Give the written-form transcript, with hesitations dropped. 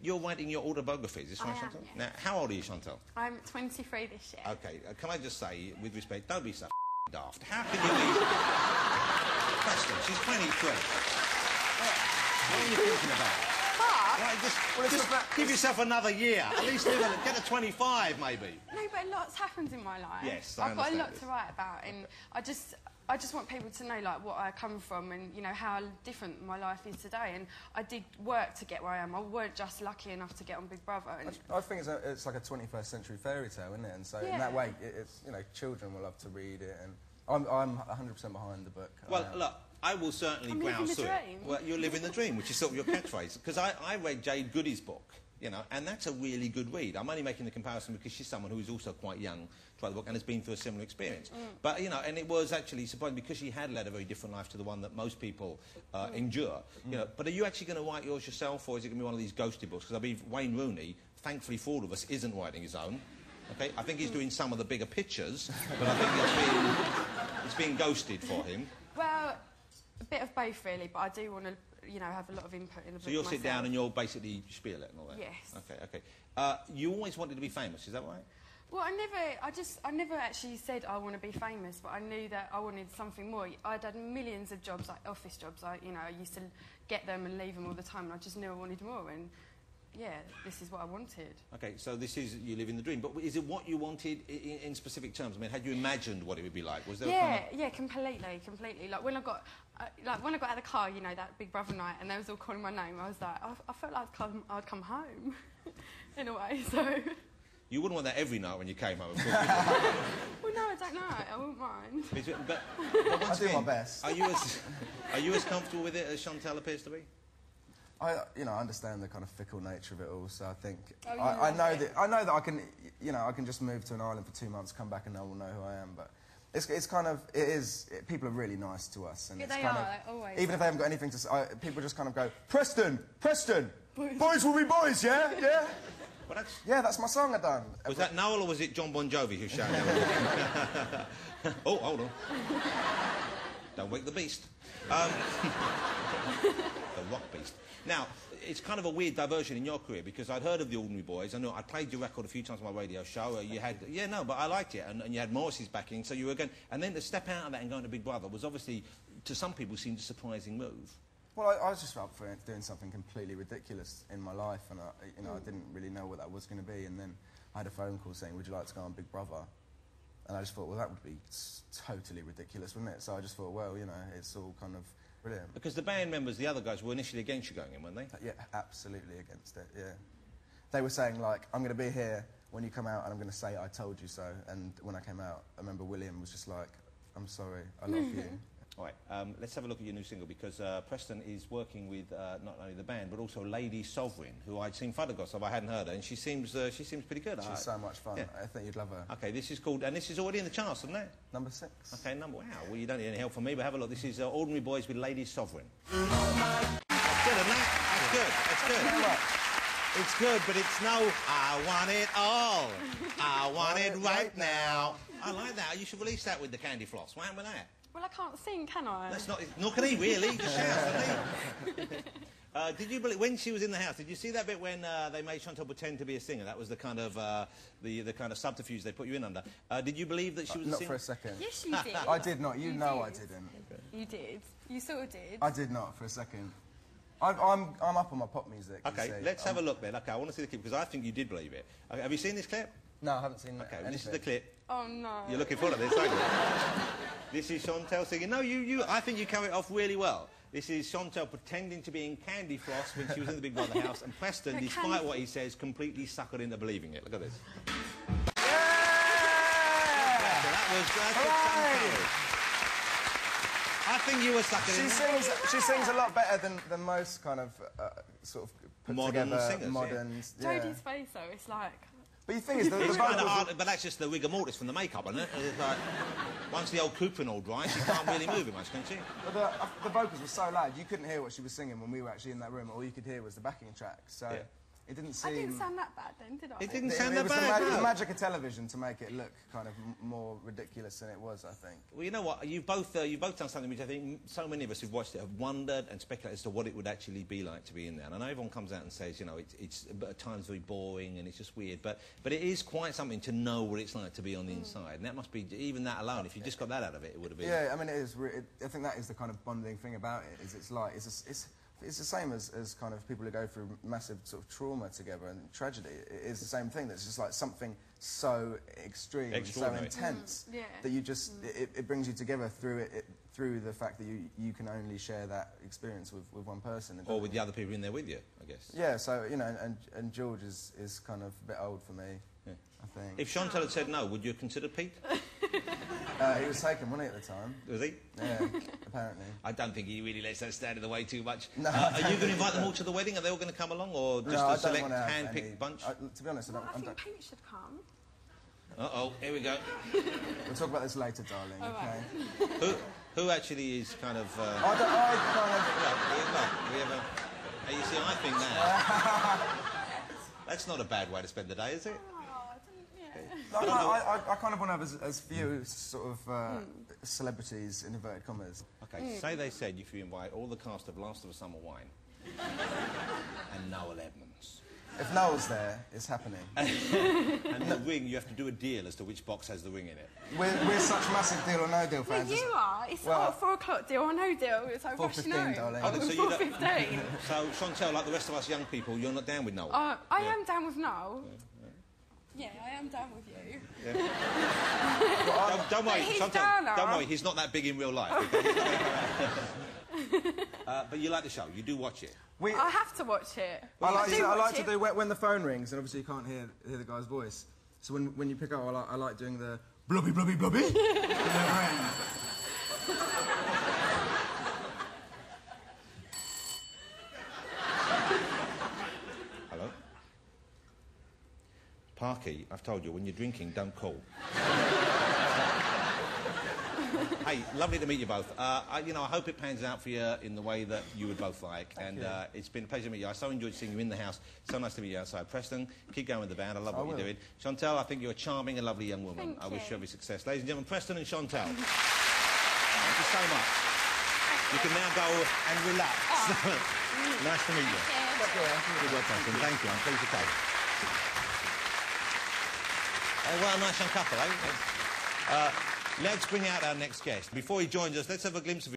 you're writing your autobiography, is this right, Chantal? Yes. Now, how old are you, Chantal? I'm 23 this year. Okay, can I just say, with respect, don't be so daft. How can you be... Preston, she's 23. What are you thinking about? Right, just give yourself another year. At least get to 25, maybe. No, but lots happens in my life. Yes, I've got a lot this. to write about, and I just want people to know, like, what I come from and, you know, how different my life is today. And I did work to get where I am. I weren't just lucky enough to get on Big Brother. And I think it's like a 21st century fairy tale, isn't it? And so in that way, it's, you know, children will love to read it, and I'm 100% behind the book. Well, look, I will certainly browse through it. Well, you're living the dream, which is sort of your catchphrase. Because I read Jade Goody's book, you know, and that's a really good read. I'm only making the comparison because she's someone who is also quite young to write the book and has been through a similar experience. But, you know, and it was actually surprising because she had led a very different life to the one that most people endure. You know, but are you actually going to write yours yourself, or is it going to be one of these ghosted books? Because I believe Wayne Rooney, thankfully for all of us, isn't writing his own. Okay, I think he's doing some of the bigger pictures, but I think it's being ghosted for him. Well, a bit of both, really, but I do want to, you know, have a lot of input in the book. So you'll myself. sit down and you'll basically spiel it and all that? Yes. Okay, okay. You always wanted to be famous, is that right? Well, I never actually said I want to be famous, but I knew that I wanted something more. I'd had millions of jobs, like office jobs. I used to get them and leave them all the time, and I just knew I wanted more. And yeah, this is what I wanted. Okay, so this is you living the dream. But is it what you wanted in specific terms? I mean, had you imagined what it would be like? Was there? Yeah, completely. Like when I got out of the car, you know, that Big Brother night, and they was all calling my name. I was like, I felt like I'd come home, in a way. So. You wouldn't want that every night when you came home, of course. Well, no, I don't know. I wouldn't mind. But once I do my best. Are you as comfortable with it as Chantal appears to be? I understand the kind of fickle nature of it all, so I think I know that I can, you know, I can just move to an island for 2 months, come back, and no one will know who I am. But it's kind of people are really nice to us, and yeah, it's they kind are, of always. Even if they haven't got anything to say, people just kind of go, Preston, boys will be boys, yeah. Well, that's my song I done. Was that Noel or was it John Bon Jovi who shouted? Oh, hold on. Don't wake the beast. The rock beast. Now, it's kind of a weird diversion in your career because I'd heard of the Ordinary Boys. I know I played your record a few times on my radio show. You had, but I liked it, and you had Morrissey's backing, so you were going. And then to step out of that and go into Big Brother was obviously, to some people, seemed a surprising move. Well, I was just up for doing something completely ridiculous in my life, and I didn't really know what that was going to be. And then I had a phone call saying, "Would you like to go on Big Brother?" And I just thought, well, that would be totally ridiculous, wouldn't it? So I just thought, well, you know, it's all kind of brilliant. Because the band members, the other guys, were initially against you going in, weren't they? Yeah, absolutely against it. Yeah, they were saying like, "I'm going to be here when you come out, and I'm going to say I told you so." And when I came out, I remember William was just like, "I'm sorry, I love you." All right, let's have a look at your new single because Preston is working with not only the band but also Lady Sovereign, who I'd seen photographs of. I hadn't heard her, and she seems pretty good. She's so much fun. Yeah. I think you'd love her. Okay, this is called, and this is already in the charts, isn't it? Number 6. Okay, wow. Well, you don't need any help from me, but have a look. This is Ordinary Boys with Lady Sovereign. That's good, isn't it? That's good. That's good. It's good, but it's no, I want it all. I want it right now. I like that. You should release that with the Candy Floss. What happened with that? Well, I can't sing, can I? That's not... Nor can he, really. Just shout, doesn't he? Did you believe... When she was in the house, did you see that bit when they made Chantal pretend to be a singer? That was the kind of... the kind of subterfuge they put you in under. Did you believe that she was a singer? Not for a second. Yes, you did. I did not. You know I didn't. Okay. You did. You sort of did. I did not for a second. I'm up on my pop music. Okay, let's have a look then. Okay, I want to see the clip because I think you did believe it. Okay, have you seen this clip? No, I haven't seen Okay, anything. this is the clip. Oh, no. You're looking forward to this, aren't you? This is Chantal singing. No, I think you carry it off really well. This is Chantal pretending to be in Candy Floss when she was in the Big Brother house, and Preston, despite what he says, completely suckered into believing it. Look at this. Yeah! That's I think you were suckered She sings a lot better than most kind of sort of put modern together singers, modern. Yeah. Jodie's face though, it's like. But the thing is, the it's kind of hard, vocals... but that's just the rigor mortis from the makeup, isn't it? It's like, once the old coupon all dry, she can't really move it much, can she? But the vocals were so loud, you couldn't hear what she was singing when we were actually in that room. All you could hear was the backing track. So It didn't seem... I didn't sound that bad then, did I? It didn't sound that It was bad. the magic of television to make it look kind of more ridiculous than it was, I think. Well, you know what? You've both done something which I think so many of us who've watched it have wondered and speculated as to what it would actually be like to be in there. And I know everyone comes out and says, you know, it's at times very boring and it's just weird, but it is quite something to know what it's like to be on the inside. And that must be, even that alone, if you just got that out of it, it would have been... Yeah, I mean, it is. I think that is the kind of bonding thing about it. Is it's the same as kind of people who go through massive sort of trauma together and tragedy. It is the same thing. That's just like something so extreme, and so intense that you just it brings you together through the fact that you can only share that experience with one person. Or with the other people in there with you, I guess. Yeah. So you know, and George is kind of a bit old for me. Yeah. I think. If Chantal had said no, would you have considered Pete? He was taken, wasn't he, at the time? Was he? Yeah, apparently. I don't think he really lets that stand in the way too much. No, are you going to invite them all to the wedding? Are they all going to come along, or just a select hand-picked bunch? To be honest, I think Pete should come. Uh-oh, here we go. We'll talk about this later, darling, okay? Who actually is kind of... You see, I think that's not a bad way to spend the day, is it? I kind of want to have as few sort of celebrities, in inverted commas. OK, say they said if you invite all the cast of Last of a Summer Wine and Noel Edmonds. If Noel's there, it's happening. And the ring, you have to do a deal as to which box has the ring in it. We're such massive Deal or No Deal fans. Well, you are. It's 4 o'clock, Deal or No Deal. It's like 4:15, darling. Oh, so 4:15. So, Chantal, like the rest of us young people, you're not down with Noel? I am down with Noel. Yeah, I am down with you. Yeah. Well, don't worry, Chantal, don't worry, he's not that big in real life. But you like the show, you do watch it. I have to watch it. I like to do when the phone rings, and obviously you can't hear the guy's voice. So when you pick up, I like doing the blubby, blubby, blubby. Hello? Parky, I've told you, when you're drinking, don't call. Hey, lovely to meet you both. You know, I hope it pans out for you in the way that you would both like. And it's been a pleasure to meet you. I so enjoyed seeing you in the house. So nice to meet you outside. Preston, keep going with the band. I love what you're doing. Chantal, I think you're a charming and lovely young woman. I wish you every success. Ladies and gentlemen, Preston and Chantal. Thank you so much. You can now go and relax. Nice to meet you. Good work, Preston. Thank you. I'm pleased to take. Oh, well, nice young couple, eh? Let's bring out our next guest. Before he joins us, let's have a glimpse of